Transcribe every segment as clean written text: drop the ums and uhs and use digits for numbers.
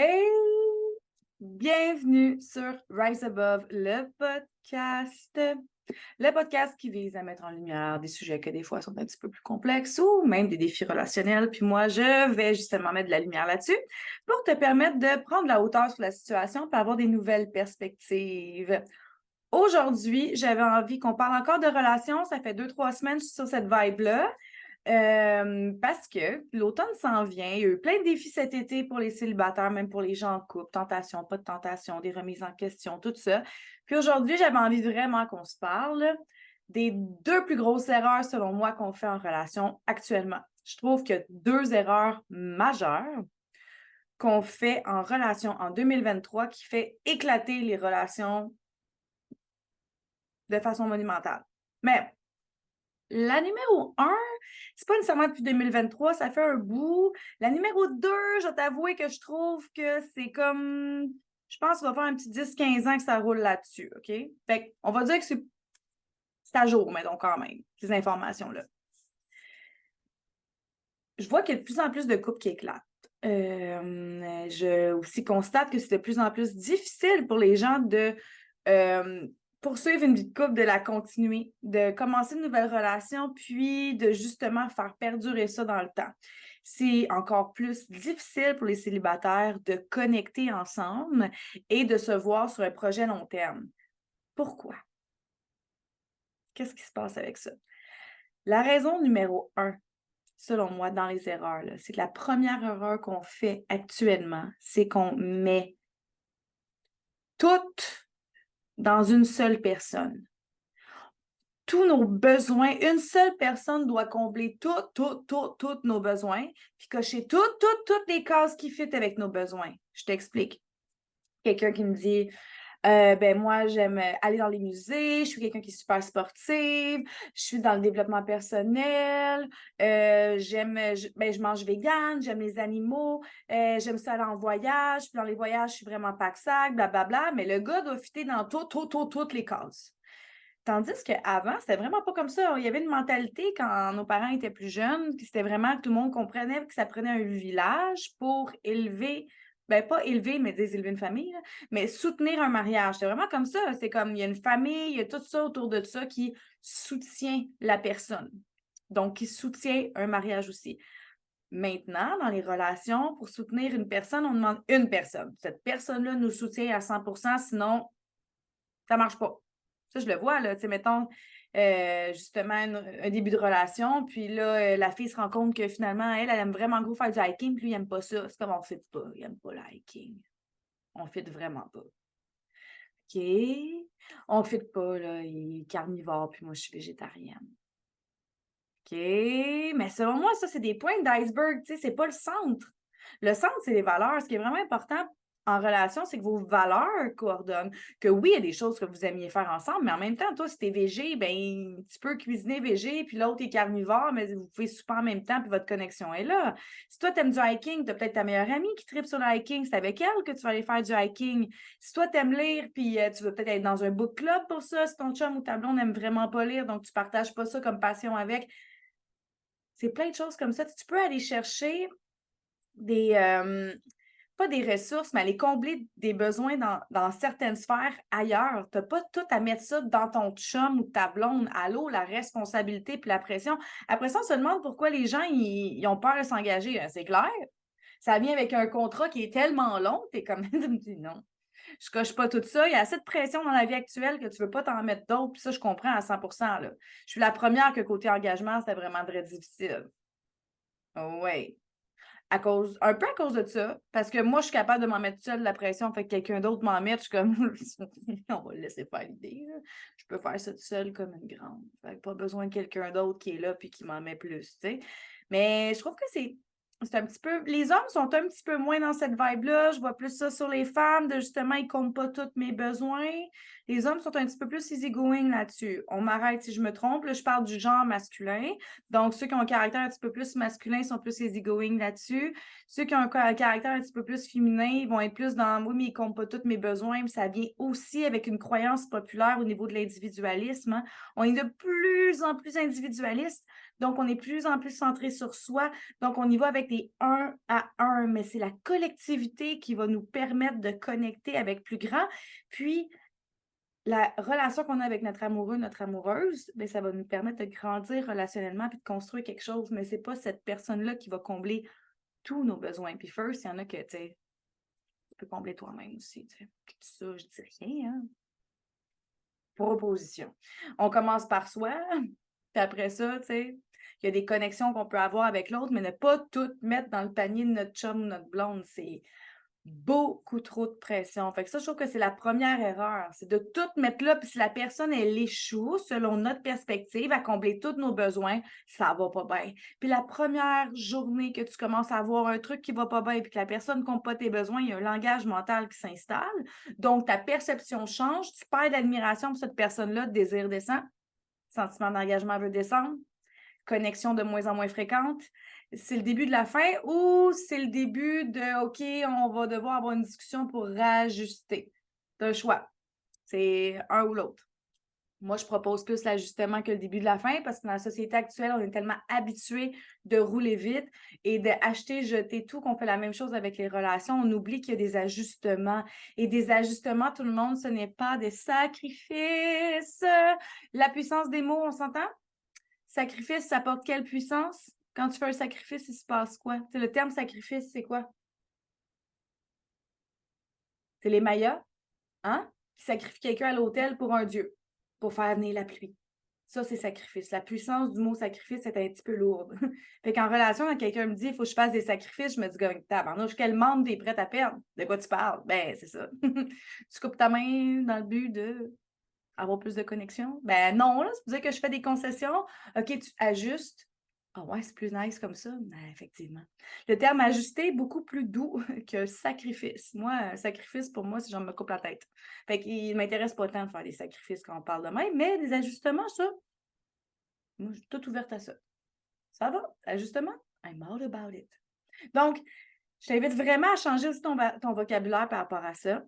Hey! Bienvenue sur Rise Above, le podcast. Le podcast qui vise à mettre en lumière des sujets que des fois sont un petit peu plus complexes ou même des défis relationnels. Puis moi, je vais justement mettre de la lumière là-dessus pour te permettre de prendre la hauteur sur la situation pour avoir des nouvelles perspectives. Aujourd'hui, j'avais envie qu'on parle encore de relations. Ça fait 2-3 semaines que je suis sur cette vibe-là. Parce que l'automne s'en vient. Il y a eu plein de défis cet été pour les célibataires, même pour les gens en couple. Tentation, pas de tentation, des remises en question, tout ça. Puis aujourd'hui, j'avais envie vraiment qu'on se parle des deux plus grosses erreurs, selon moi, qu'on fait en relation actuellement. Je trouve qu'il y a deux erreurs majeures qu'on fait en relation en 2023 qui fait éclater les relations de façon monumentale. Mais la numéro 1, c'est pas nécessairement depuis 2023, ça fait un bout. La numéro 2, je vais t'avouer que je trouve que c'est comme, je pense qu'on va faire un petit 10-15 ans que ça roule là-dessus, OK? Fait on va dire que c'est à jour, mettons quand même, ces informations-là. Je vois qu'il y a de plus en plus de couples qui éclatent. Je aussi constate que c'est de plus en plus difficile pour les gens de poursuivre une vie de couple, de la continuer, de commencer une nouvelle relation, puis de justement faire perdurer ça dans le temps. C'est encore plus difficile pour les célibataires de connecter ensemble et de se voir sur un projet long terme. Pourquoi? Qu'est-ce qui se passe avec ça? La raison numéro 1, selon moi, dans les erreurs, c'est que la première erreur qu'on fait actuellement, c'est qu'on met tout dans une seule personne. Tous nos besoins, une seule personne doit combler tous nos besoins, puis cocher toutes les cases qui fit avec nos besoins. Je t'explique. Quelqu'un qui me dit moi, j'aime aller dans les musées, je suis quelqu'un qui est super sportive, je suis dans le développement personnel, je mange vegan, j'aime les animaux, j'aime ça aller en voyage, puis dans les voyages, je suis vraiment pack-sac, blablabla, mais le gars doit fitter dans toutes les cases. Tandis qu'avant, c'était vraiment pas comme ça. Il y avait une mentalité quand nos parents étaient plus jeunes, que c'était vraiment que tout le monde comprenait que ça prenait un village pour élever, pas élever, mais élever une famille, là, mais soutenir un mariage. C'est vraiment comme ça. C'est comme il y a une famille, il y a tout ça autour de ça qui soutient la personne. Donc, qui soutient un mariage aussi. Maintenant, dans les relations, pour soutenir une personne, on demande une personne. Cette personne-là nous soutient à 100%, sinon, ça ne marche pas. Ça, je le vois, là, tu sais, mettons, justement, un début de relation, puis là, la fille se rend compte que finalement, elle aime vraiment gros faire du hiking, puis lui, il n'aime pas ça. C'est comme on ne fit pas, il n'aime pas le hiking. On ne fit vraiment pas. OK? On ne fit pas, là, il est carnivore, puis moi, je suis végétarienne. OK? Mais selon moi, ça, c'est des points d'iceberg, tu sais, c'est pas le centre. Le centre, c'est les valeurs. Ce qui est vraiment important en relation, c'est que vos valeurs coordonnent. Que oui, il y a des choses que vous aimiez faire ensemble, mais en même temps, toi, si t'es végé, ben, tu peux cuisiner végé, puis l'autre est carnivore, mais vous pouvez souper en même temps, puis votre connexion est là. Si toi, t'aimes du hiking, t'as peut-être ta meilleure amie qui tripe sur le hiking, c'est avec elle que tu vas aller faire du hiking. Si toi, t'aimes lire, puis tu veux peut-être être dans un book club pour ça, si ton chum ou ta blonde n'aime vraiment pas lire, donc tu partages pas ça comme passion avec, c'est plein de choses comme ça. Tu peux aller chercher des, pas des ressources, mais aller combler des besoins dans certaines sphères ailleurs. Tu n'as pas tout à mettre ça dans ton chum ou ta blonde. Allô, la responsabilité puis la pression. Après ça, on se demande pourquoi les gens ils ont peur de s'engager. C'est clair. Ça vient avec un contrat qui est tellement long, tu es comme, tu me dis non. Je coche pas tout ça. Il y a assez de pression dans la vie actuelle que tu veux pas t'en mettre d'autres. Puis ça, je comprends à 100%. Là. Je suis la première que côté engagement, c'était vraiment très difficile. Oui. Un peu à cause de ça, parce que moi, je suis capable de m'en mettre seule de la pression, fait que quelqu'un d'autre m'en met, je suis comme, on va le laisser faire l'idée, là. Je peux faire ça toute seule comme une grande. Fait que pas besoin de quelqu'un d'autre qui est là puis qui m'en met plus, tu sais. Mais je trouve que c'est un petit peu, les hommes sont un petit peu moins dans cette vibe-là. Je vois plus ça sur les femmes, de justement, ils comptent pas tous mes besoins. Les hommes sont un petit peu plus easygoing là-dessus. On m'arrête si je me trompe. Là, je parle du genre masculin. Donc, ceux qui ont un caractère un petit peu plus masculin sont plus easygoing là-dessus. Ceux qui ont un caractère un petit peu plus féminin vont être plus dans « oui, mais ils ne comptent pas tous mes besoins ». Ça vient aussi avec une croyance populaire au niveau de l'individualisme. Hein. On est de plus en plus individualiste. Donc, on est de plus en plus centré sur soi. Donc, on y va avec des 1 à 1, mais c'est la collectivité qui va nous permettre de connecter avec plus grand. Puis, la relation qu'on a avec notre amoureux, notre amoureuse, bien, ça va nous permettre de grandir relationnellement puis de construire quelque chose, mais ce n'est pas cette personne-là qui va combler tous nos besoins. Puis first, il y en a que, tu sais, tu peux combler toi-même aussi, tu sais. Puis ça, je dis rien, hein. Proposition. On commence par soi, puis après ça, tu sais, il y a des connexions qu'on peut avoir avec l'autre, mais ne pas tout mettre dans le panier de notre chum ou notre blonde. C'est beaucoup trop de pression. Fait que ça, je trouve que c'est la première erreur. C'est de tout mettre là, puis si la personne, elle échoue, selon notre perspective, à combler tous nos besoins, ça va pas bien. Puis la première journée que tu commences à avoir un truc qui va pas bien, puis que la personne ne compte pas tes besoins, il y a un langage mental qui s'installe. Donc, ta perception change, tu perds d'admiration pour cette personne-là, désir descend, sentiment d'engagement veut descendre, connexion de moins en moins fréquente. C'est le début de la fin ou c'est le début de OK, on va devoir avoir une discussion pour rajuster. Tu as le choix. C'est un ou l'autre. Moi, je propose plus l'ajustement que le début de la fin parce que dans la société actuelle, on est tellement habitué de rouler vite et d'acheter, jeter tout qu'on fait la même chose avec les relations. On oublie qu'il y a des ajustements. Et des ajustements, tout le monde, ce n'est pas des sacrifices. La puissance des mots, on s'entend? Sacrifice, ça apporte quelle puissance? Quand tu fais un sacrifice, il se passe quoi? T'sais, le terme sacrifice, c'est quoi? C'est les Mayas, hein? Qui sacrifient quelqu'un à l'autel pour un dieu, pour faire venir la pluie. Ça, c'est sacrifice. La puissance du mot sacrifice est un petit peu lourde. Fait qu'en relation, quand quelqu'un me dit il faut que je fasse des sacrifices, je me dis tabarnouche, quel membre t'es prête à perdre? De quoi tu parles? Ben, c'est ça. Tu coupes ta main dans le but de avoir plus de connexion? Ben non, là, c'est pour dire que je fais des concessions. OK, tu ajustes. Ah ouais, c'est plus nice comme ça? Ben, effectivement. Le terme ajuster est beaucoup plus doux que sacrifice. Moi, sacrifice, pour moi, c'est genre me coupe la tête. Fait qu'il ne m'intéresse pas tant de faire des sacrifices quand on parle de même, mais des ajustements, ça, moi, je suis toute ouverte à ça. Ça va? Ajustement? I'm all about it. Donc, je t'invite vraiment à changer aussi ton vocabulaire par rapport à ça.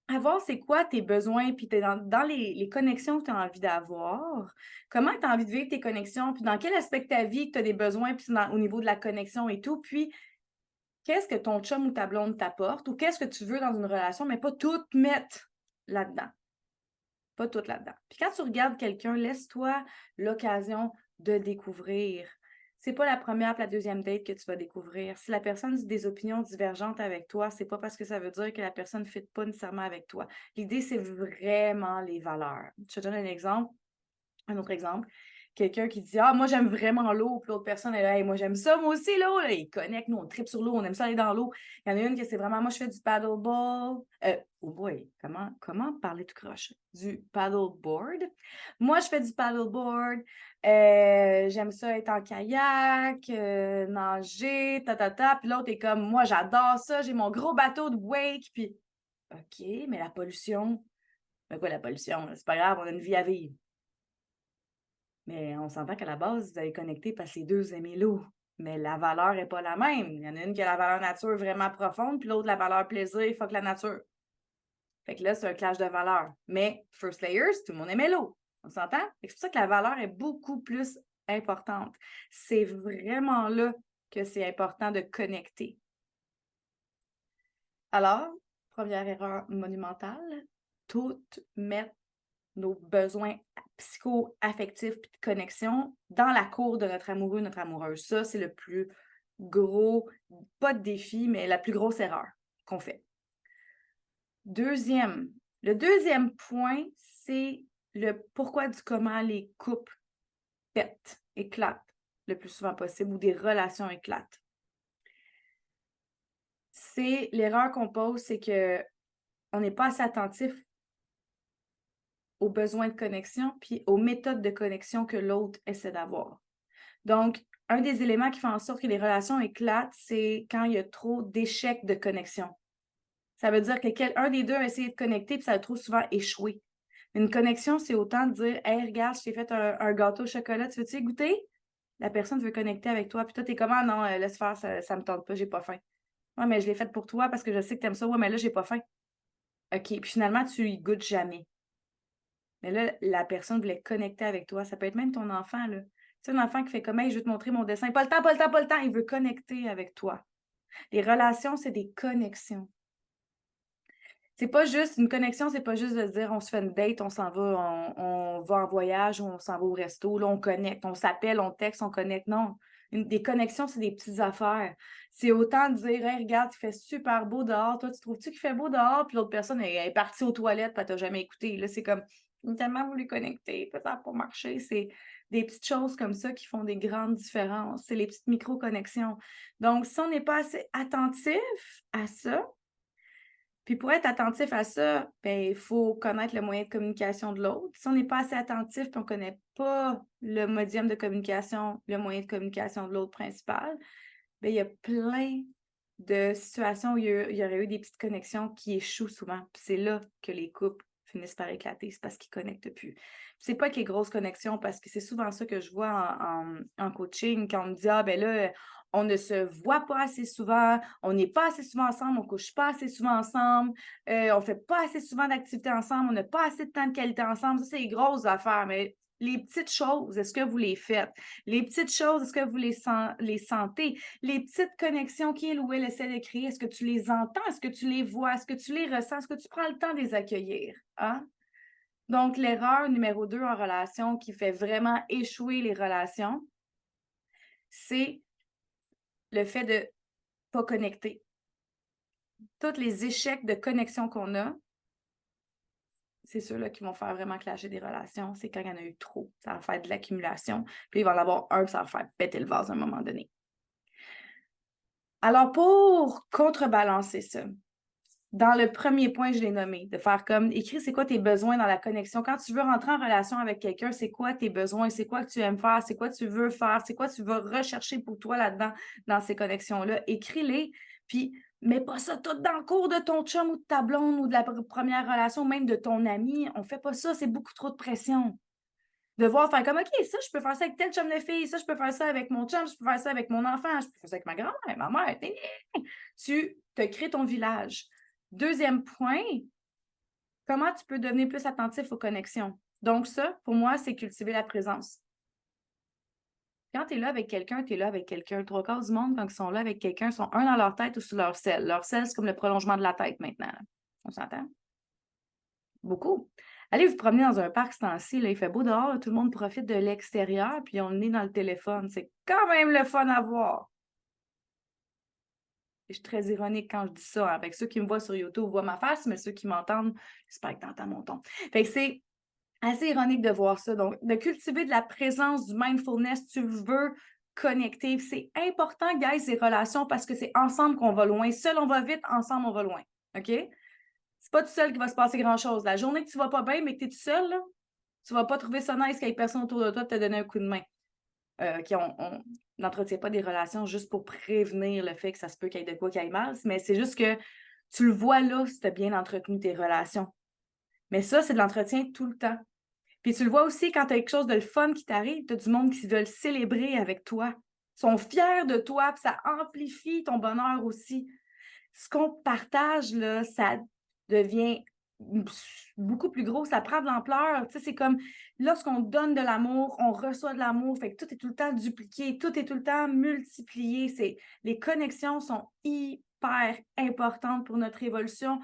À voir c'est quoi tes besoins, puis dans les connexions que tu as envie d'avoir, comment tu as envie de vivre tes connexions, puis dans quel aspect de ta vie que tu as des besoins, puis au niveau de la connexion et tout, puis qu'est-ce que ton chum ou ta blonde t'apporte, ou qu'est-ce que tu veux dans une relation, mais pas tout mettre là-dedans. Pas tout là-dedans. Puis quand tu regardes quelqu'un, laisse-toi l'occasion de découvrir. C'est pas la première et la deuxième date que tu vas découvrir. Si la personne a des opinions divergentes avec toi, c'est pas parce que ça veut dire que la personne ne fit pas nécessairement avec toi. L'idée, c'est vraiment les valeurs. Je te donne un autre exemple. Quelqu'un qui dit moi j'aime vraiment l'eau, puis l'autre personne est là, hey, moi j'aime ça, moi aussi l'eau. Là, ils connectent, nous on tripe sur l'eau, on aime ça aller dans l'eau. Il y en a une qui c'est vraiment moi je fais du paddleboard. Oh boy, comment parler tout croche? Du paddleboard. Moi je fais du paddleboard. J'aime ça être en kayak, nager, Puis l'autre est comme moi j'adore ça, j'ai mon gros bateau de wake, puis OK, mais la pollution. Mais quoi la pollution? C'est pas grave, on a une vie à vivre. Mais on s'entend qu'à la base, vous avez connecté parce que les deux aimez l'eau. Mais la valeur n'est pas la même. Il y en a une qui a la valeur nature vraiment profonde, puis l'autre la valeur plaisir, fuck la nature. Fait que là, c'est un clash de valeurs. Mais first layers, tout le monde aimait l'eau. On s'entend? C'est pour ça que la valeur est beaucoup plus importante. C'est vraiment là que c'est important de connecter. Alors, première erreur monumentale, tout mettre nos besoins psycho-affectifs et de connexion dans la cour de notre amoureux, notre amoureuse. Ça, c'est le plus gros, pas de défi, mais la plus grosse erreur qu'on fait. Le deuxième point, c'est le pourquoi du comment les couples pètent, éclatent le plus souvent possible ou des relations éclatent. C'est l'erreur qu'on pose, c'est qu'on n'est pas assez attentif aux besoins de connexion puis aux méthodes de connexion que l'autre essaie d'avoir. Donc, un des éléments qui fait en sorte que les relations éclatent, c'est quand il y a trop d'échecs de connexion. Ça veut dire que un des deux a essayé de connecter puis ça a trop souvent échoué. Une connexion, c'est autant de dire « Hey, regarde, je t'ai fait un gâteau au chocolat, tu veux-tu y goûter? » La personne veut connecter avec toi. Puis toi, t'es comment? Non, laisse faire, ça me tente pas, j'ai pas faim. Ouais, mais je l'ai fait pour toi parce que je sais que t'aimes ça. Ouais, mais là, j'ai pas faim. OK. Puis finalement, tu y goûtes jamais. Mais là, la personne voulait connecter avec toi. Ça peut être même ton enfant, là. Tu sais, un enfant qui fait comme, hey, je veux te montrer mon dessin. Pas le temps, pas le temps, pas le temps. Il veut connecter avec toi. Les relations, c'est des connexions. C'est pas juste une connexion, c'est pas juste de se dire on se fait une date, on s'en va, on va en voyage, on s'en va au resto, là, on connecte, on s'appelle, on texte, on connecte. Non. Des connexions, c'est des petites affaires. C'est autant de dire hey, regarde, il fait super beau dehors. Toi, tu trouves-tu qu'il fait beau dehors? Puis l'autre personne est partie aux toilettes, puis elle t'a jamais écouté. Là, c'est comme j'ai tellement voulu connecter, puis ça n'a pas marché. C'est des petites choses comme ça qui font des grandes différences. C'est les petites micro-connexions. Donc, si on n'est pas assez attentif à ça, puis pour être attentif à ça, ben, il faut connaître le moyen de communication de l'autre. Si on n'est pas assez attentif et on ne connaît pas le médium de communication, le moyen de communication de l'autre principal, ben, il y a plein de situations où il y aurait eu des petites connexions qui échouent souvent. Puis c'est là que les couples finissent par éclater, c'est parce qu'ils ne connectent plus. C'est pas que les grosses connexions, parce que c'est souvent ça que je vois en coaching, quand on me dit « Ah, ben là, on ne se voit pas assez souvent, on n'est pas assez souvent ensemble, on ne couche pas assez souvent ensemble, on ne fait pas assez souvent d'activités ensemble, on n'a pas assez de temps de qualité ensemble. » Ça, c'est les grosses affaires, mais les petites choses, est-ce que vous les faites? Les petites choses, est-ce que vous les sentez? Les petites connexions qu'il ou elle essaie de créer, est-ce que tu les entends? Est-ce que tu les vois? Est-ce que tu les ressens? Est-ce que tu prends le temps de les accueillir? Hein? Donc, l'erreur numéro 2 en relation qui fait vraiment échouer les relations, c'est le fait de ne pas connecter. Tous les échecs de connexion qu'on a, c'est ceux-là qui vont faire vraiment clasher des relations. C'est quand il y en a eu trop. Ça va faire de l'accumulation. Puis il va en avoir un, ça va faire péter le vase à un moment donné. Alors, pour contrebalancer ça, dans le premier point, je l'ai nommé, de faire comme, écris c'est quoi tes besoins dans la connexion. Quand tu veux rentrer en relation avec quelqu'un, c'est quoi tes besoins, c'est quoi que tu aimes faire, c'est quoi tu veux faire, c'est quoi tu veux rechercher pour toi là-dedans, dans ces connexions-là. Écris-les, puis mets pas ça tout dans le cours de ton chum ou de ta blonde ou de la première relation, même de ton ami. On fait pas ça, c'est beaucoup trop de pression. Devoir faire comme, OK, ça, je peux faire ça avec tel chum de fille, ça, je peux faire ça avec mon chum, je peux faire ça avec mon enfant, je peux faire ça avec ma grand-mère, ma mère. Tu te crées ton village. Deuxième point, comment tu peux devenir plus attentif aux connexions? Donc ça, pour moi, c'est cultiver la présence. Quand tu es là avec quelqu'un, tu es là avec quelqu'un. 3/4 du monde, quand ils sont là avec quelqu'un, sont un dans leur tête ou sur leur selle. Leur selle, c'est comme le prolongement de la tête maintenant. On s'entend? Beaucoup. Allez vous promener dans un parc ce temps-ci, il fait beau dehors, tout le monde profite de l'extérieur, puis on est dans le téléphone. C'est quand même le fun à voir. Je suis très ironique quand je dis ça. Hein. Avec ceux qui me voient sur YouTube voient ma face, mais ceux qui m'entendent, j'espère que tu entends mon ton. Fait que c'est assez ironique de voir ça. Donc, de cultiver de la présence, du mindfulness, tu veux connecter. C'est important, guys, ces relations, parce que c'est ensemble qu'on va loin. Seul, on va vite, ensemble, on va loin. OK? C'est pas tout seul qu'il va se passer grand-chose. La journée que tu vas pas bien, mais que tu es tout seul, là, tu vas pas trouver ça nice qu'il y ait personne autour de toi de te donner un coup de main. On n'entretient pas des relations juste pour prévenir le fait que ça se peut qu'il y ait de quoi qu'il y ait mal, mais c'est juste que tu le vois là si tu as bien entretenu tes relations. Mais ça, c'est de l'entretien tout le temps. Puis tu le vois aussi quand tu as quelque chose de le fun qui t'arrive, tu as du monde qui veut le célébrer avec toi. Ils sont fiers de toi, puis ça amplifie ton bonheur aussi. Ce qu'on partage, là, ça devient beaucoup plus gros, ça prend de l'ampleur. Tu sais, c'est comme lorsqu'on donne de l'amour, on reçoit de l'amour, fait que tout est tout le temps dupliqué, tout est tout le temps multiplié. Les connexions sont hyper importantes pour notre évolution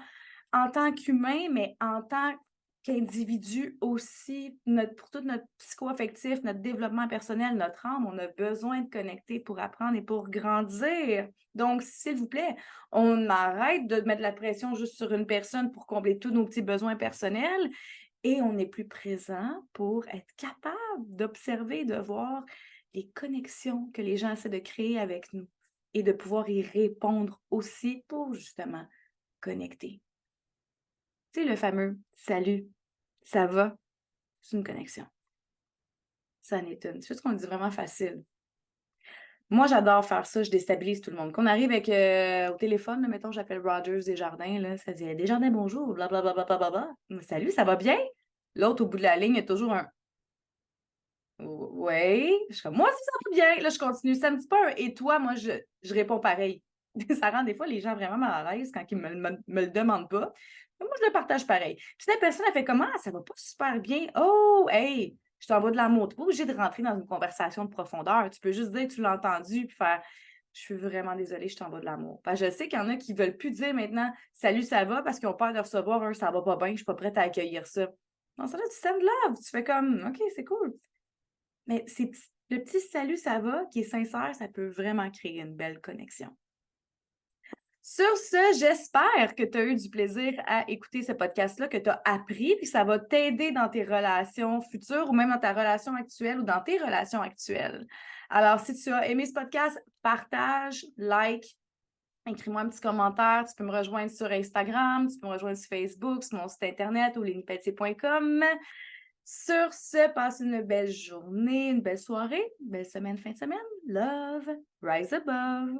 en tant qu'humain, mais en tant qu'individu aussi, pour tout notre psycho-affectif, notre développement personnel, notre âme, on a besoin de connecter pour apprendre et pour grandir. Donc, s'il vous plaît, on arrête de mettre la pression juste sur une personne pour combler tous nos petits besoins personnels et on est plus présent pour être capable d'observer, de voir les connexions que les gens essaient de créer avec nous et de pouvoir y répondre aussi pour justement connecter. Tu sais, le fameux « Salut, ça va? » C'est une connexion. Ça en est une. C'est juste qu'on le dit vraiment facile. Moi, j'adore faire ça, je déstabilise tout le monde. Quand on arrive avec au téléphone, là, mettons, j'appelle Rogers Desjardins, là, ça dit Desjardins, bonjour, blablabla. Salut, ça va bien? L'autre, au bout de la ligne, il y a toujours un oui. Je suis comme, moi aussi, ça va bien. Là, je continue. Ça me dit pas un et toi, moi, je réponds pareil. Ça rend des fois les gens vraiment mal à l'aise quand ils me le demandent pas. Mais moi, je le partage pareil. Puis la personne, elle fait comment? Ça va pas super bien. Oh, hey, je t'envoie de l'amour. Tu n'es pas obligé de rentrer dans une conversation de profondeur. Tu peux juste dire que tu l'as entendu puis faire je suis vraiment désolée, je t'envoie de l'amour. Parce que je sais qu'il y en a qui ne veulent plus dire maintenant salut, ça va parce qu'ils ont peur de recevoir un ça va pas bien, je suis pas prête à accueillir ça. Non, ça là, tu sends love. Tu fais comme OK, c'est cool. Mais le petit salut, ça va, qui est sincère, ça peut vraiment créer une belle connexion. Sur ce, j'espère que tu as eu du plaisir à écouter ce podcast-là, que tu as appris, puis ça va t'aider dans tes relations futures ou même dans ta relation actuelle ou dans tes relations actuelles. Alors, si tu as aimé ce podcast, partage, like, écris-moi un petit commentaire. Tu peux me rejoindre sur Instagram, tu peux me rejoindre sur Facebook, sur mon site internet ou lenipeltier.com. Sur ce, passe une belle journée, une belle soirée, une belle semaine, fin de semaine. Love, rise above.